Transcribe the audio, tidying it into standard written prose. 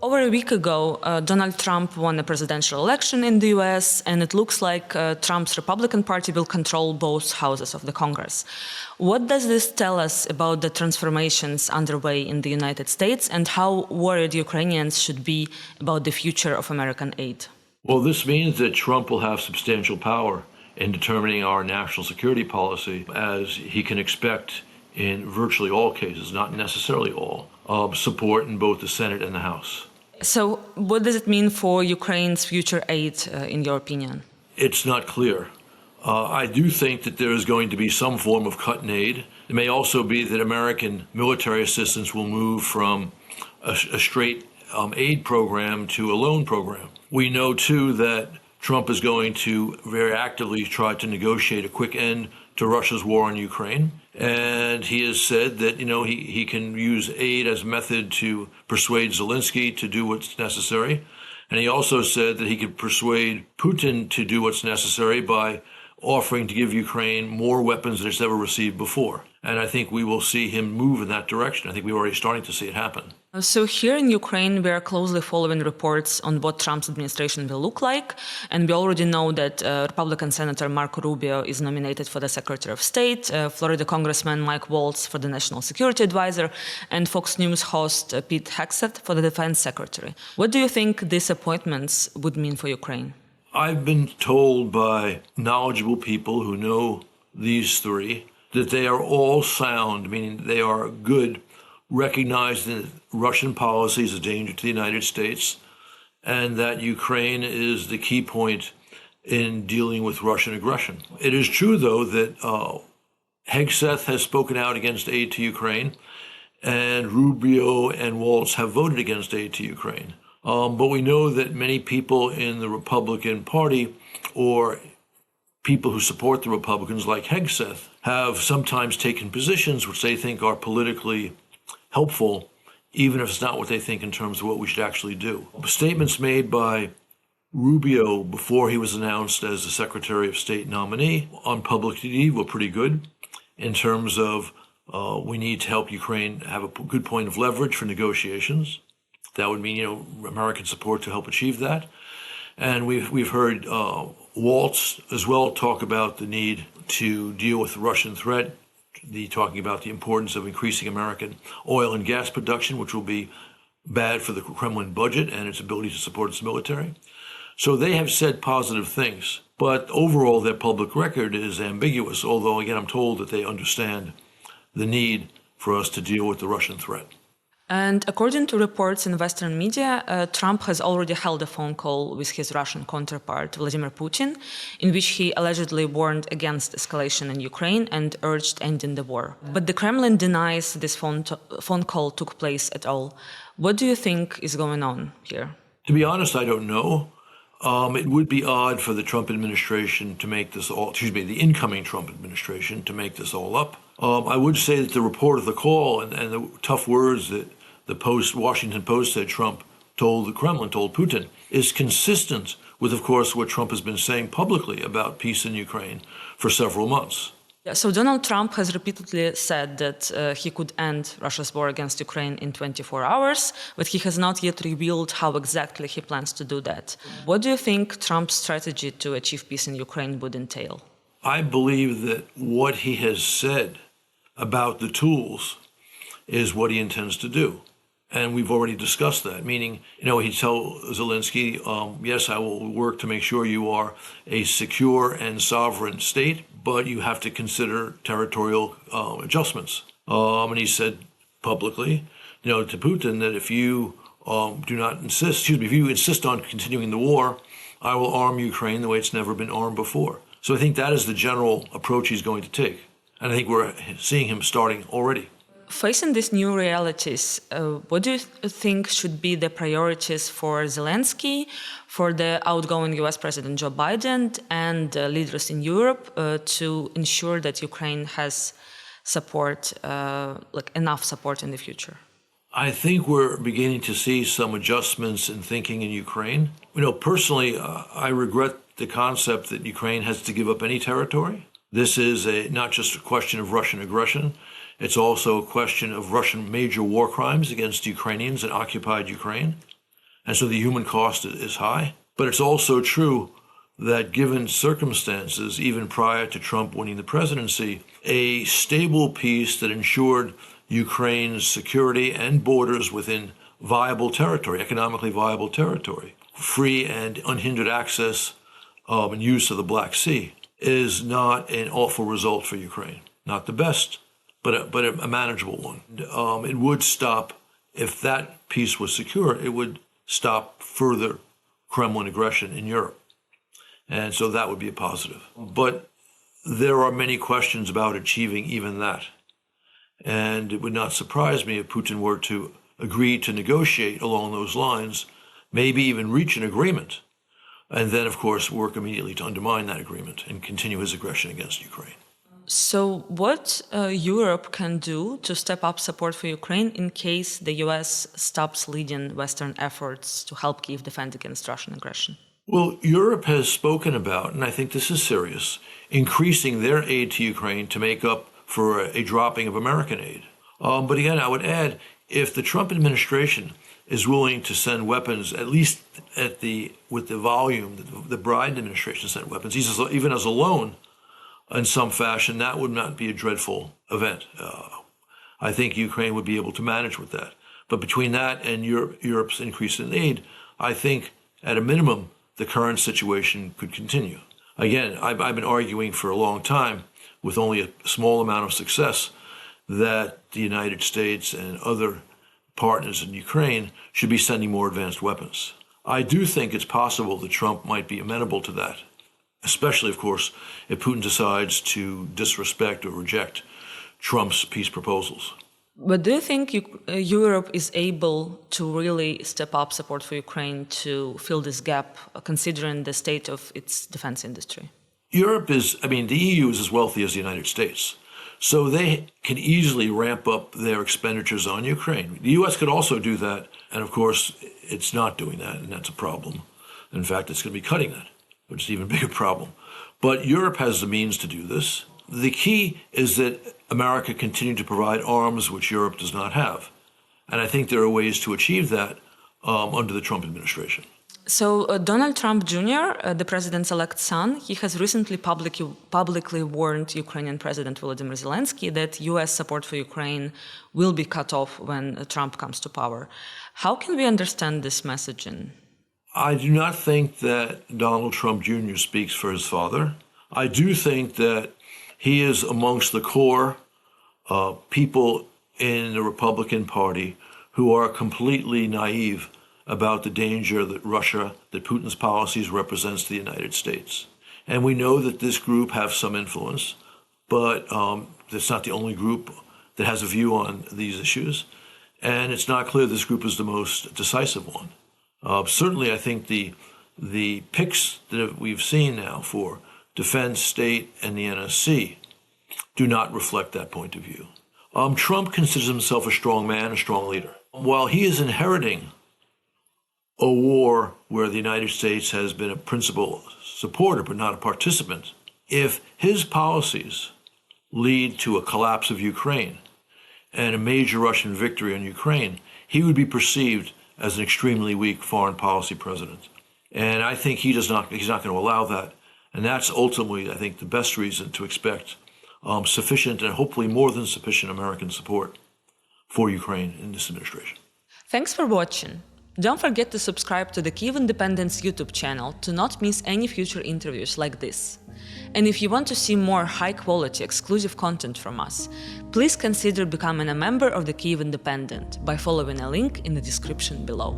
Over a week ago, Donald Trump won a presidential election in the US, and it looks like Trump's Republican Party will control both houses of the Congress. What does this tell us about the transformations underway in the United States and how worried Ukrainians should be about the future of American aid? Well, this means that Trump will have substantial power in determining our national security policy, as he can expect in virtually all cases, not necessarily all, support in both the Senate and the House. So what does it mean for Ukraine's future aid, in your opinion? It's not clear. I do think that there is going to be some form of cut in aid. It may also be that American military assistance will move from a straight aid program to a loan program. We know, too, that Trump is going to very actively try to negotiate a quick end to Russia's war on Ukraine. And he has said that, he can use aid as a method to persuade Zelensky to do what's necessary. And he also said that he could persuade Putin to do what's necessary by offering to give Ukraine more weapons than it's ever received before. And I think we will see him move in that direction. I think we're already starting to see it happen. So here in Ukraine, we are closely following reports on what Trump's administration will look like. And we already know that Republican Senator Marco Rubio is nominated for the Secretary of State, Florida Congressman Mike Waltz for the National Security Advisor, and Fox News host Pete Hegseth for the Defense Secretary. What do you think these appointments would mean for Ukraine? I've been told by knowledgeable people who know these three that they are all sound, meaning they are good, recognized that Russian policy is a danger to the United States, and that Ukraine is the key point in dealing with Russian aggression. It is true, though, that Hegseth has spoken out against aid to Ukraine, and Rubio and Waltz have voted against aid to Ukraine. But we know that many people in the Republican Party, or people who support the Republicans like Hegseth, have sometimes taken positions which they think are politically helpful, even if it's not what they think in terms of what we should actually do. Statements made by Rubio before he was announced as the Secretary of State nominee on public TV were pretty good in terms of we need to help Ukraine have a good point of leverage for negotiations. That would mean, American support to help achieve that. And we've heard Waltz as well talk about the need to deal with the Russian threat, talking about the importance of increasing American oil and gas production, which will be bad for the Kremlin budget and its ability to support its military. So they have said positive things, but overall their public record is ambiguous, although, again, I'm told that they understand the need for us to deal with the Russian threat. And according to reports in Western media, Trump has already held a phone call with his Russian counterpart, Vladimir Putin, in which he allegedly warned against escalation in Ukraine and urged ending the war. But the Kremlin denies this phone call took place at all. What do you think is going on here? To be honest, I don't know. It would be odd for the Trump administration to make this all, the incoming Trump administration to make this all up. I would say that the report of the call and the tough words that the Washington Post said Trump told the Kremlin, told Putin, is consistent with, of course, what Trump has been saying publicly about peace in Ukraine for several months. Yeah, so Donald Trump has repeatedly said that he could end Russia's war against Ukraine in 24 hours, but he has not yet revealed how exactly he plans to do that. What do you think Trump's strategy to achieve peace in Ukraine would entail? I believe that what he has said about the tools is what he intends to do. And we've already discussed that, meaning, he'd tell Zelensky, yes, I will work to make sure you are a secure and sovereign state, but you have to consider territorial adjustments. And he said publicly, to Putin that if you if you insist on continuing the war, I will arm Ukraine the way it's never been armed before. So I think that is the general approach he's going to take. And I think we're seeing him starting already. Facing these new realities, what do you think should be the priorities for Zelensky, for the outgoing US President Joe Biden, and leaders in Europe to ensure that Ukraine has support, enough support in the future? I think we're beginning to see some adjustments in thinking in Ukraine. Personally, I regret the concept that Ukraine has to give up any territory. This is not just a question of Russian aggression. It's also a question of Russian major war crimes against Ukrainians in occupied Ukraine. And so the human cost is high. But it's also true that given circumstances, even prior to Trump winning the presidency, a stable peace that ensured Ukraine's security and borders within viable territory, economically viable territory, free and unhindered access and use of the Black Sea, is not an awful result for Ukraine. Not the best, but a manageable one. It would stop, if that peace was secure, it would stop further Kremlin aggression in Europe. And so that would be a positive. But there are many questions about achieving even that. And it would not surprise me if Putin were to agree to negotiate along those lines, maybe even reach an agreement, and then, of course, work immediately to undermine that agreement and continue his aggression against Ukraine. So what Europe can do to step up support for Ukraine in case the US stops leading Western efforts to help Kyiv defend against Russian aggression? Well, Europe has spoken about, and I think this is serious, increasing their aid to Ukraine to make up for a dropping of American aid. But again, I would add, if the Trump administration is willing to send weapons, at least with the volume that the Biden administration sent weapons, even as a loan in some fashion, that would not be a dreadful event. I think Ukraine would be able to manage with that. But between that and Europe's increase in aid, I think at a minimum, the current situation could continue. Again, I've been arguing for a long time, with only a small amount of success, that the United States and other partners in Ukraine should be sending more advanced weapons. I do think it's possible that Trump might be amenable to that, especially, of course, if Putin decides to disrespect or reject Trump's peace proposals. But do you think Europe is able to really step up support for Ukraine to fill this gap, considering the state of its defense industry? Europe the EU is as wealthy as the United States. So they can easily ramp up their expenditures on Ukraine. The U.S. could also do that. And of course, it's not doing that. And that's a problem. In fact, it's going to be cutting that, which is an even bigger problem. But Europe has the means to do this. The key is that America continue to provide arms which Europe does not have. And I think there are ways to achieve that under the Trump administration. So Donald Trump Jr., the president's-elect son, he has recently publicly warned Ukrainian President Volodymyr Zelensky that U.S. support for Ukraine will be cut off when Trump comes to power. How can we understand this messaging? I do not think that Donald Trump Jr. speaks for his father. I do think that he is amongst the core people in the Republican Party who are completely naive about the danger that that Putin's policies represents to the United States. And we know that this group have some influence, but it's not the only group that has a view on these issues. And it's not clear this group is the most decisive one. Certainly, I think the picks that we've seen now for defense, state, and the NSC do not reflect that point of view. Trump considers himself a strong man, a strong leader. While he is inheriting a war where the United States has been a principal supporter but not a participant, if his policies lead to a collapse of Ukraine and a major Russian victory on Ukraine, he would be perceived as an extremely weak foreign policy president. And I think he's not going to allow that. And that's ultimately, I think, the best reason to expect sufficient and hopefully more than sufficient American support for Ukraine in this administration. Thanks for watching. Don't forget to subscribe to the Kyiv Independent's YouTube channel to not miss any future interviews like this. And if you want to see more high-quality exclusive content from us, please consider becoming a member of the Kyiv Independent by following a link in the description below.